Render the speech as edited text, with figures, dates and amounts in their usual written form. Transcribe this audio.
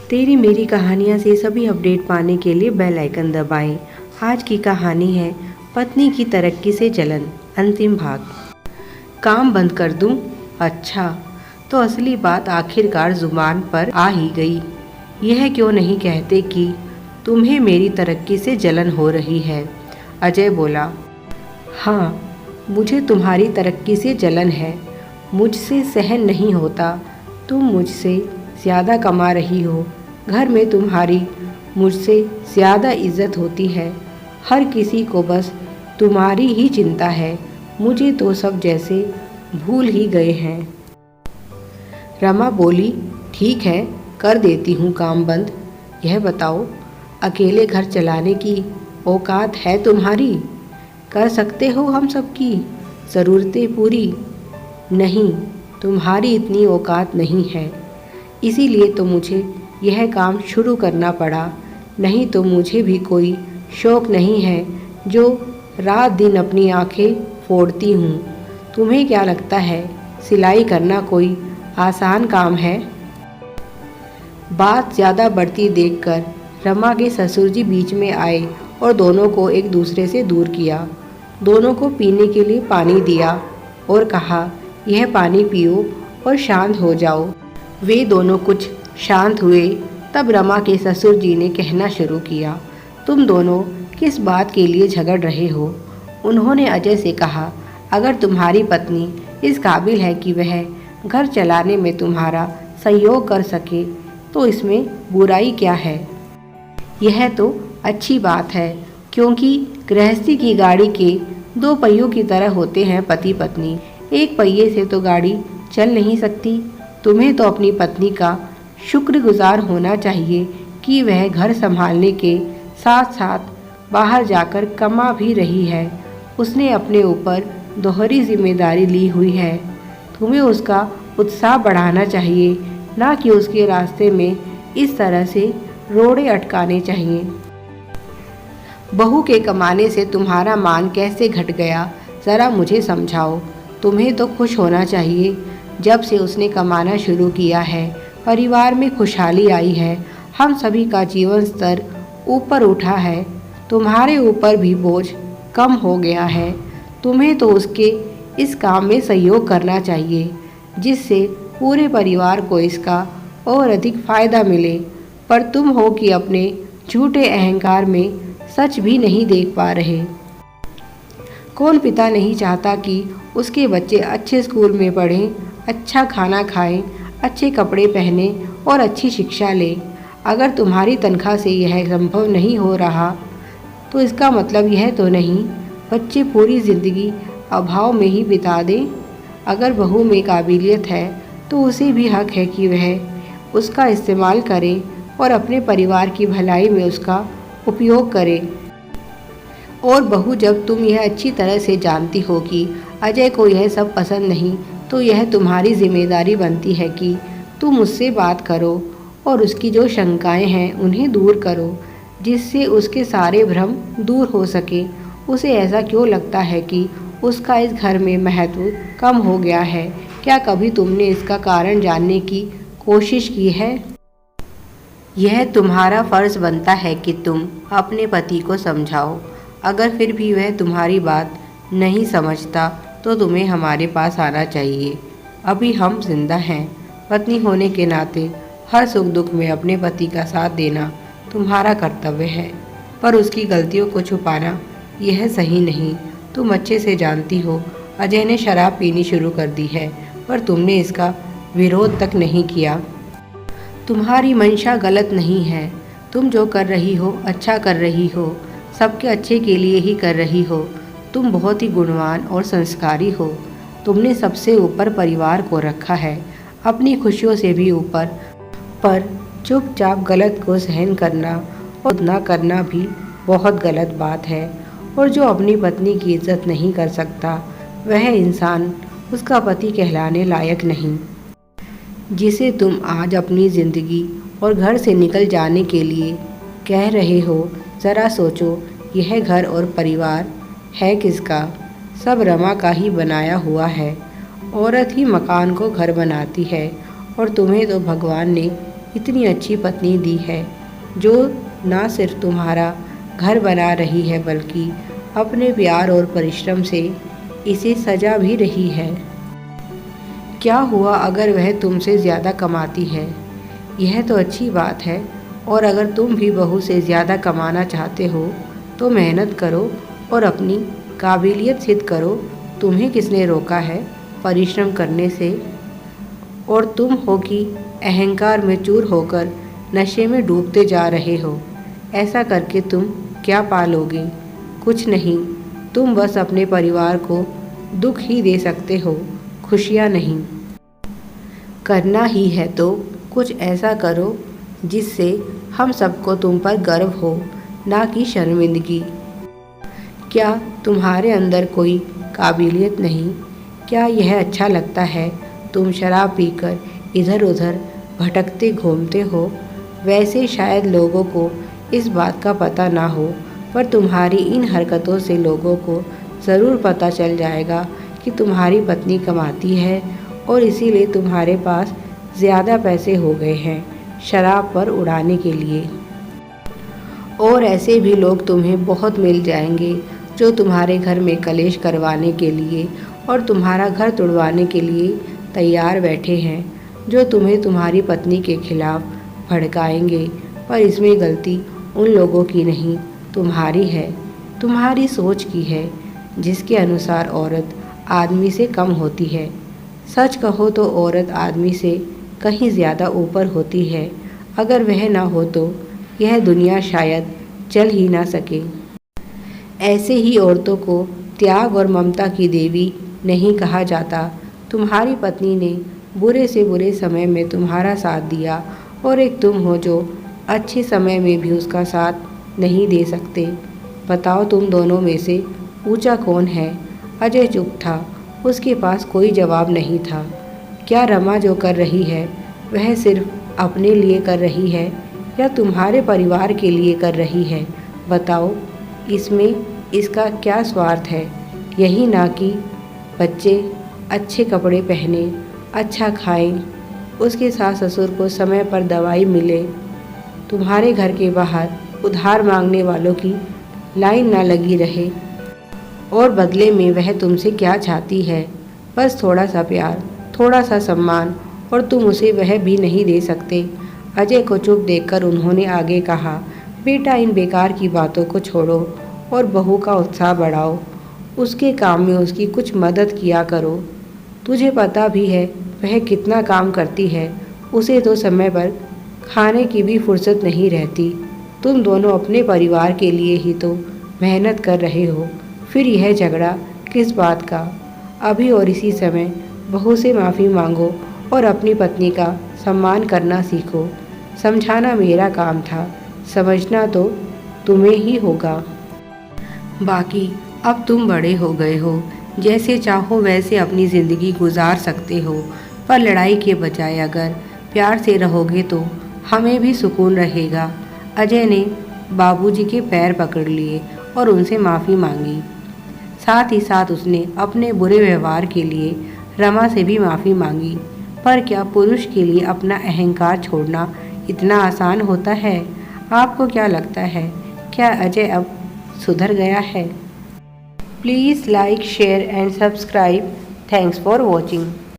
तेरी मेरी कहानियाँ से सभी अपडेट पाने के लिए बेल आइकन दबाएं। आज की कहानी है पत्नी की तरक्की से जलन, अंतिम भाग। काम बंद कर दूं? अच्छा, तो असली बात आखिरकार जुबान पर आ ही गई। यह क्यों नहीं कहते कि तुम्हें मेरी तरक्की से जलन हो रही है? अजय बोला। हाँ, मुझे तुम्हारी तरक्की से जलन है। मुझसे सहन नहीं होता। तुम मुझसे ज़्यादा कमा रही हो। घर में तुम्हारी मुझसे ज़्यादा इज्जत होती है। हर किसी को बस तुम्हारी ही चिंता है। मुझे तो सब जैसे भूल ही गए हैं। रमा बोली, ठीक है, कर देती हूँ काम बंद। यह बताओ, अकेले घर चलाने की औकात है तुम्हारी? कर सकते हो हम सबकी ज़रूरतें पूरी? नहीं, तुम्हारी इतनी औकात नहीं है। इसीलिए तो मुझे यह काम शुरू करना पड़ा। नहीं तो मुझे भी कोई शौक़ नहीं है जो रात दिन अपनी आंखें फोड़ती हूँ। तुम्हें क्या लगता है सिलाई करना कोई आसान काम है? बात ज़्यादा बढ़ती देखकर रमा के ससुर जी बीच में आए और दोनों को एक दूसरे से दूर किया। दोनों को पीने के लिए पानी दिया और कहा, यह पानी पियो और शांत हो जाओ। वे दोनों कुछ शांत हुए। तब रमा के ससुर जी ने कहना शुरू किया, तुम दोनों किस बात के लिए झगड़ रहे हो? उन्होंने अजय से कहा, अगर तुम्हारी पत्नी इस काबिल है कि वह घर चलाने में तुम्हारा सहयोग कर सके तो इसमें बुराई क्या है? यह तो अच्छी बात है, क्योंकि गृहस्थी की गाड़ी के दो पहियों की तरह होते हैं पति पत्नी। एक पहिए से तो गाड़ी चल नहीं सकती। तुम्हें तो अपनी पत्नी का शुक्रगुजार होना चाहिए कि वह घर संभालने के साथ साथ बाहर जाकर कमा भी रही है। उसने अपने ऊपर दोहरी जिम्मेदारी ली हुई है। तुम्हें उसका उत्साह बढ़ाना चाहिए, ना कि उसके रास्ते में इस तरह से रोड़े अटकाने चाहिए। बहू के कमाने से तुम्हारा मान कैसे घट गया, ज़रा मुझे समझाओ। तुम्हें तो खुश होना चाहिए। जब से उसने कमाना शुरू किया है, परिवार में खुशहाली आई है। हम सभी का जीवन स्तर ऊपर उठा है। तुम्हारे ऊपर भी बोझ कम हो गया है। तुम्हें तो उसके इस काम में सहयोग करना चाहिए, जिससे पूरे परिवार को इसका और अधिक फ़ायदा मिले। पर तुम हो कि अपने झूठे अहंकार में सच भी नहीं देख पा रहे। कौन पिता नहीं चाहता कि उसके बच्चे अच्छे स्कूल में पढ़ें, अच्छा खाना खाएं, अच्छे कपड़े पहने और अच्छी शिक्षा लें। अगर तुम्हारी तनख्वाह से यह संभव नहीं हो रहा तो इसका मतलब यह तो नहीं बच्चे पूरी ज़िंदगी अभाव में ही बिता दें। अगर बहू में काबिलियत है तो उसे भी हक है कि वह उसका इस्तेमाल करे और अपने परिवार की भलाई में उसका उपयोग करे। और बहू, जब तुम यह अच्छी तरह से जानती हो कि अजय को यह सब पसंद नहीं, तो यह तुम्हारी जिम्मेदारी बनती है कि तुम उससे बात करो और उसकी जो शंकाएं हैं उन्हें दूर करो, जिससे उसके सारे भ्रम दूर हो सके। उसे ऐसा क्यों लगता है कि उसका इस घर में महत्व कम हो गया है? क्या कभी तुमने इसका कारण जानने की कोशिश की है? यह तुम्हारा फ़र्ज़ बनता है कि तुम अपने पति को समझाओ। अगर फिर भी वह तुम्हारी बात नहीं समझता तो तुम्हें हमारे पास आना चाहिए। अभी हम जिंदा हैं। पत्नी होने के नाते हर सुख दुख में अपने पति का साथ देना तुम्हारा कर्तव्य है, पर उसकी गलतियों को छुपाना यह सही नहीं। तुम अच्छे से जानती हो अजय ने शराब पीनी शुरू कर दी है, पर तुमने इसका विरोध तक नहीं किया। तुम्हारी मंशा गलत नहीं है। तुम जो कर रही हो अच्छा कर रही हो, सबके अच्छे के लिए ही कर रही हो। तुम बहुत ही गुणवान और संस्कारी हो। तुमने सबसे ऊपर परिवार को रखा है, अपनी खुशियों से भी ऊपर। पर चुपचाप गलत को सहन करना और ना करना भी बहुत गलत बात है। और जो अपनी पत्नी की इज्जत नहीं कर सकता, वह इंसान उसका पति कहलाने लायक नहीं। जिसे तुम आज अपनी ज़िंदगी और घर से निकल जाने के लिए कह रहे हो, ज़रा सोचो, यह घर और परिवार है किसका? सब रमा का ही बनाया हुआ है। औरत ही मकान को घर बनाती है और तुम्हें तो भगवान ने इतनी अच्छी पत्नी दी है जो ना सिर्फ तुम्हारा घर बना रही है बल्कि अपने प्यार और परिश्रम से इसे सजा भी रही है। क्या हुआ अगर वह तुमसे ज़्यादा कमाती है? यह तो अच्छी बात है। और अगर तुम भी बहू से ज़्यादा कमाना चाहते हो तो मेहनत करो और अपनी काबिलियत सिद्ध करो। तुम्हें किसने रोका है परिश्रम करने से? और तुम हो कि अहंकार में चूर होकर नशे में डूबते जा रहे हो। ऐसा करके तुम क्या पालोगे? कुछ नहीं। तुम बस अपने परिवार को दुख ही दे सकते हो, खुशियाँ नहीं। करना ही है तो कुछ ऐसा करो जिससे हम सबको तुम पर गर्व हो, ना कि शर्मिंदगी। क्या तुम्हारे अंदर कोई काबिलियत नहीं? क्या यह अच्छा लगता है तुम शराब पीकर इधर उधर भटकते घूमते हो? वैसे शायद लोगों को इस बात का पता ना हो, पर तुम्हारी इन हरकतों से लोगों को ज़रूर पता चल जाएगा कि तुम्हारी पत्नी कमाती है और इसीलिए तुम्हारे पास ज़्यादा पैसे हो गए हैं शराब पर उड़ाने के लिए। और ऐसे भी लोग तुम्हें बहुत मिल जाएंगे जो तुम्हारे घर में कलेश करवाने के लिए और तुम्हारा घर तुड़वाने के लिए तैयार बैठे हैं, जो तुम्हें तुम्हारी पत्नी के खिलाफ भड़काएंगे। पर इसमें गलती उन लोगों की नहीं, तुम्हारी है, तुम्हारी सोच की है, जिसके अनुसार औरत आदमी से कम होती है। सच कहो तो औरत आदमी से कहीं ज़्यादा ऊपर होती है। अगर वह ना हो तो यह दुनिया शायद चल ही ना सके। ऐसे ही औरतों को त्याग और ममता की देवी नहीं कहा जाता। तुम्हारी पत्नी ने बुरे से बुरे समय में तुम्हारा साथ दिया और एक तुम हो जो अच्छे समय में भी उसका साथ नहीं दे सकते। बताओ तुम दोनों में से ऊंचा कौन है? अजय चुप था, उसके पास कोई जवाब नहीं था। क्या रमा जो कर रही है वह सिर्फ अपने लिए कर रही है या तुम्हारे परिवार के लिए कर रही है? बताओ, इसमें इसका क्या स्वार्थ है? यही ना कि बच्चे अच्छे कपड़े पहने, अच्छा खाएं, उसके सास ससुर को समय पर दवाई मिले, तुम्हारे घर के बाहर उधार मांगने वालों की लाइन ना लगी रहे। और बदले में वह तुमसे क्या चाहती है? बस थोड़ा सा प्यार, थोड़ा सा सम्मान, और तुम उसे वह भी नहीं दे सकते। अजय को चुप देखकर उन्होंने आगे कहा, बेटा इन बेकार की बातों को छोड़ो और बहू का उत्साह बढ़ाओ। उसके काम में उसकी कुछ मदद किया करो। तुझे पता भी है वह कितना काम करती है, उसे तो समय पर खाने की भी फुर्सत नहीं रहती। तुम दोनों अपने परिवार के लिए ही तो मेहनत कर रहे हो, फिर यह झगड़ा किस बात का? अभी और इसी समय बहू से माफ़ी मांगो और अपनी पत्नी का सम्मान करना सीखो। समझाना मेरा काम था, समझना तो तुम्हें ही होगा। बाकी अब तुम बड़े हो गए हो, जैसे चाहो वैसे अपनी ज़िंदगी गुजार सकते हो, पर लड़ाई के बजाय अगर प्यार से रहोगे तो हमें भी सुकून रहेगा। अजय ने बाबूजी के पैर पकड़ लिए और उनसे माफ़ी मांगी। साथ ही साथ उसने अपने बुरे व्यवहार के लिए रमा से भी माफ़ी मांगी। पर क्या पुरुष के लिए अपना अहंकार छोड़ना इतना आसान होता है? आपको क्या लगता है, क्या अजय अब सुधर गया है? Please like, share and subscribe. Thanks for watching.